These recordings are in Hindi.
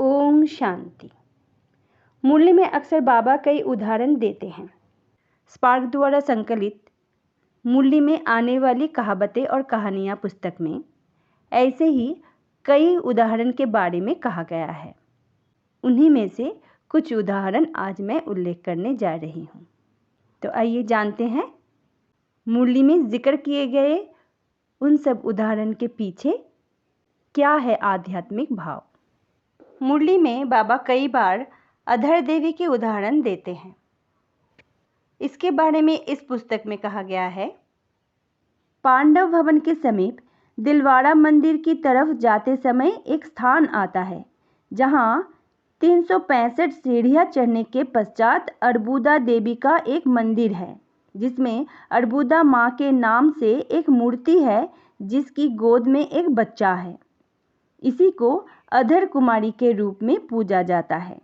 ओम शांति। मुरली में अक्सर बाबा कई उदाहरण देते हैं। स्पार्क द्वारा संकलित मुरली में आने वाली कहावतें और कहानियाँ पुस्तक में ऐसे ही कई उदाहरण के बारे में कहा गया है। उन्हीं में से कुछ उदाहरण आज मैं उल्लेख करने जा रही हूँ। तो आइए जानते हैं मुरली में जिक्र किए गए उन सब उदाहरण के पीछे क्या है आध्यात्मिक भाव। मुरली में बाबा कई बार अधर देवी के उदाहरण देते हैं। इसके बारे में इस पुस्तक में कहा गया है, पांडव भवन के समीप दिलवाड़ा मंदिर की तरफ जाते समय एक स्थान आता है जहां 365 सीढ़ियां चढ़ने के पश्चात अर्बुदा देवी का एक मंदिर है, जिसमें अर्बुदा माँ के नाम से एक मूर्ति है जिसकी गोद में एक बच्चा है। इसी को अधर कुमारी के रूप में पूजा जाता है।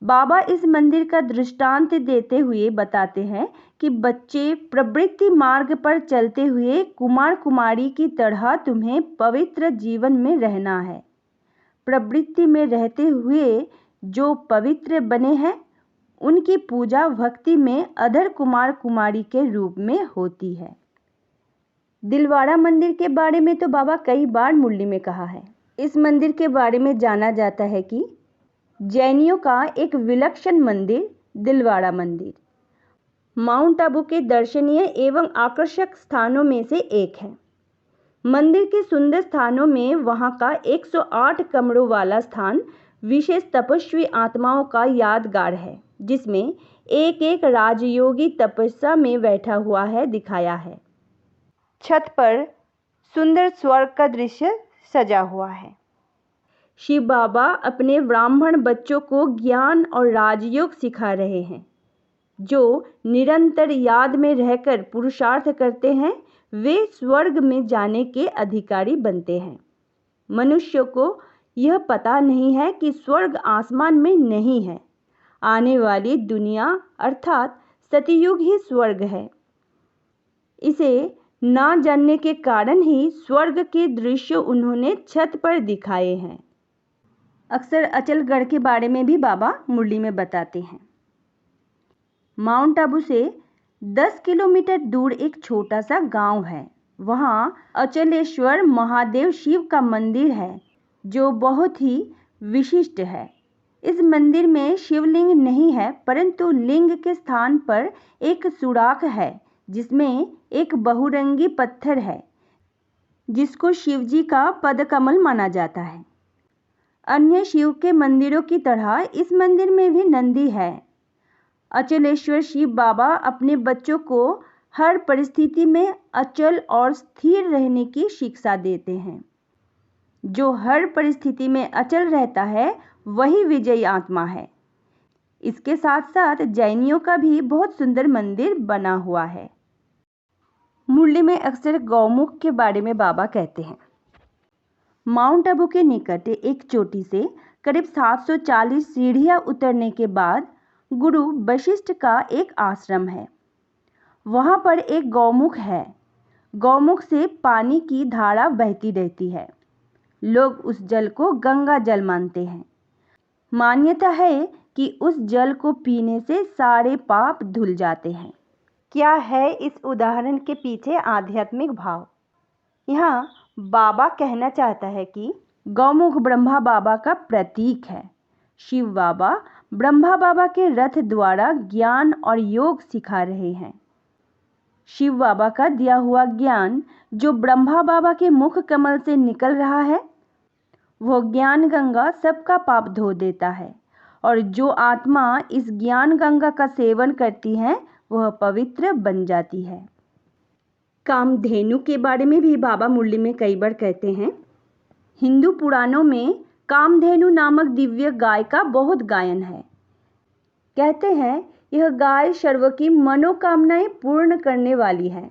बाबा इस मंदिर का दृष्टांत देते हुए बताते हैं कि बच्चे प्रवृत्ति मार्ग पर चलते हुए कुमार कुमारी की तरह तुम्हें पवित्र जीवन में रहना है। प्रवृत्ति में रहते हुए जो पवित्र बने हैं उनकी पूजा भक्ति में अधर कुमार कुमारी के रूप में होती है। दिलवाड़ा मंदिर के बारे में तो बाबा कई बार मुरली में कहा है। इस मंदिर के बारे में जाना जाता है कि जैनियों का एक विलक्षण मंदिर दिलवाड़ा मंदिर माउंट आबू के दर्शनीय एवं आकर्षक स्थानों में से एक है। मंदिर के सुंदर स्थानों में वहां का 108 कमरों वाला स्थान विशेष तपस्वी आत्माओं का यादगार है, जिसमें एक एक राजयोगी तपस्या में बैठा हुआ है दिखाया है। छत पर सुंदर स्वर्ग का दृश्य सजा हुआ है। शिव बाबा अपने ब्राह्मण बच्चों को ज्ञान और राजयोग सिखा रहे हैं। जो निरंतर याद में रहकर पुरुषार्थ करते हैं वे स्वर्ग में जाने के अधिकारी बनते हैं। मनुष्य को यह पता नहीं है कि स्वर्ग आसमान में नहीं है। आने वाली दुनिया अर्थात सतयुग ही स्वर्ग है। इसे ना जानने के कारण ही स्वर्ग के दृश्य उन्होंने छत पर दिखाए हैं। अक्सर अचलगढ़ के बारे में भी बाबा मुरली में बताते हैं। माउंट आबू से 10 किलोमीटर दूर एक छोटा सा गांव है। वहां अचलेश्वर महादेव शिव का मंदिर है जो बहुत ही विशिष्ट है। इस मंदिर में शिवलिंग नहीं है, परंतु लिंग के स्थान पर एक सुराख है जिसमें एक बहुरंगी पत्थर है जिसको शिवजी का पदकमल माना जाता है। अन्य शिव के मंदिरों की तरह इस मंदिर में भी नंदी है। अचलेश्वर शिव बाबा अपने बच्चों को हर परिस्थिति में अचल और स्थिर रहने की शिक्षा देते हैं। जो हर परिस्थिति में अचल रहता है वही विजयी आत्मा है। इसके साथ साथ जैनियों का भी बहुत सुंदर मंदिर बना हुआ है। मुरली में अक्सर गौमुख के बारे में बाबा कहते हैं। माउंट आबू के निकट एक चोटी से करीब 740 सीढ़ियां उतरने के बाद गुरु वशिष्ठ का एक आश्रम है। वहां पर एक गौमुख है। गौमुख से पानी की धारा बहती रहती है। लोग उस जल को गंगा जल मानते हैं। मान्यता है कि उस जल को पीने से सारे पाप धुल जाते हैं। क्या है इस उदाहरण के पीछे आध्यात्मिक भाव? यहाँ बाबा कहना चाहता है कि गौमुख ब्रह्मा बाबा का प्रतीक है। शिव बाबा ब्रह्मा बाबा के रथ द्वारा ज्ञान और योग सिखा रहे हैं। शिव बाबा का दिया हुआ ज्ञान जो ब्रह्मा बाबा के मुख कमल से निकल रहा है वह ज्ञान गंगा सबका पाप धो देता है, और जो आत्मा इस ज्ञान गंगा का सेवन करती है वह पवित्र बन जाती है। कामधेनु के बारे में भी बाबा मुरली में कई बार कहते हैं। हिंदू पुराणों में कामधेनु नामक दिव्य गाय का बहुत गायन है। कहते हैं यह गाय सर्व की मनोकामनाएं पूर्ण करने वाली है।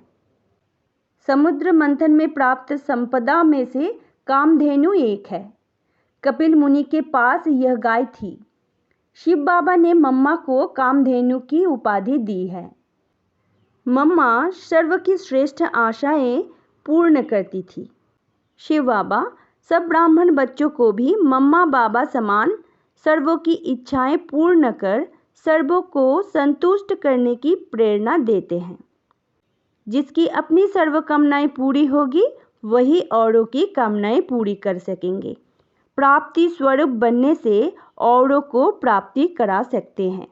समुद्र मंथन में प्राप्त संपदा में से कामधेनु एक है। कपिल मुनि के पास यह गाय थी। शिव बाबा ने मम्मा को कामधेनु की उपाधि दी है। मम्मा सर्व की श्रेष्ठ आशाएं पूर्ण करती थी। शिव बाबा सब ब्राह्मण बच्चों को भी मम्मा बाबा समान सर्वों की इच्छाएं पूर्ण कर सर्वों को संतुष्ट करने की प्रेरणा देते हैं। जिसकी अपनी सर्व कामनाएं पूरी होगी वही औरों की कामनाएं पूरी कर सकेंगे। प्राप्ति स्वरूप बनने से औरों को प्राप्ति करा सकते हैं।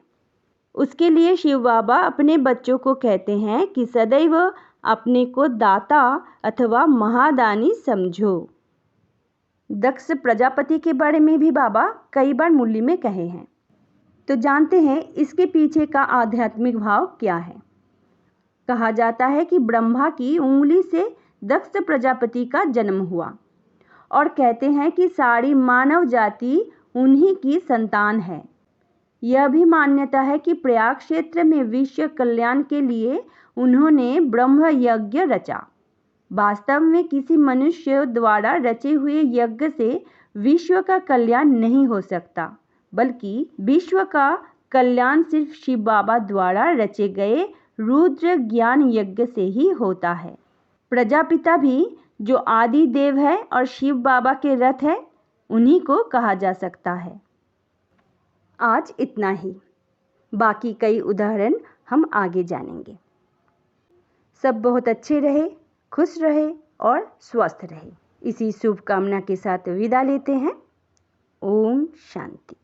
उसके लिए शिव बाबा अपने बच्चों को कहते हैं कि सदैव अपने को दाता अथवा महादानी समझो। दक्ष प्रजापति के बारे में भी बाबा कई बार मुरली में कहे हैं, तो जानते हैं इसके पीछे का आध्यात्मिक भाव क्या है। कहा जाता है कि ब्रह्मा की उंगली से दक्ष प्रजापति का जन्म हुआ और कहते हैं कि सारी मानव जाति उन्हीं की संतान है। यह भी मान्यता है कि प्रयाग क्षेत्र में विश्व कल्याण के लिए उन्होंने ब्रह्म यज्ञ रचा। वास्तव में किसी मनुष्य द्वारा रचे हुए यज्ञ से विश्व का कल्याण नहीं हो सकता, बल्कि विश्व का कल्याण सिर्फ शिव बाबा द्वारा रचे गए रुद्र ज्ञान यज्ञ से ही होता है। प्रजापिता भी जो आदि देव है और शिव बाबा के रथ है, उन्हीं को कहा जा सकता है। आज इतना ही, बाकी कई उदाहरण हम आगे जानेंगे। सब बहुत अच्छे रहे, खुश रहे और स्वस्थ रहे, इसी शुभकामना के साथ विदा लेते हैं। ओम शांति।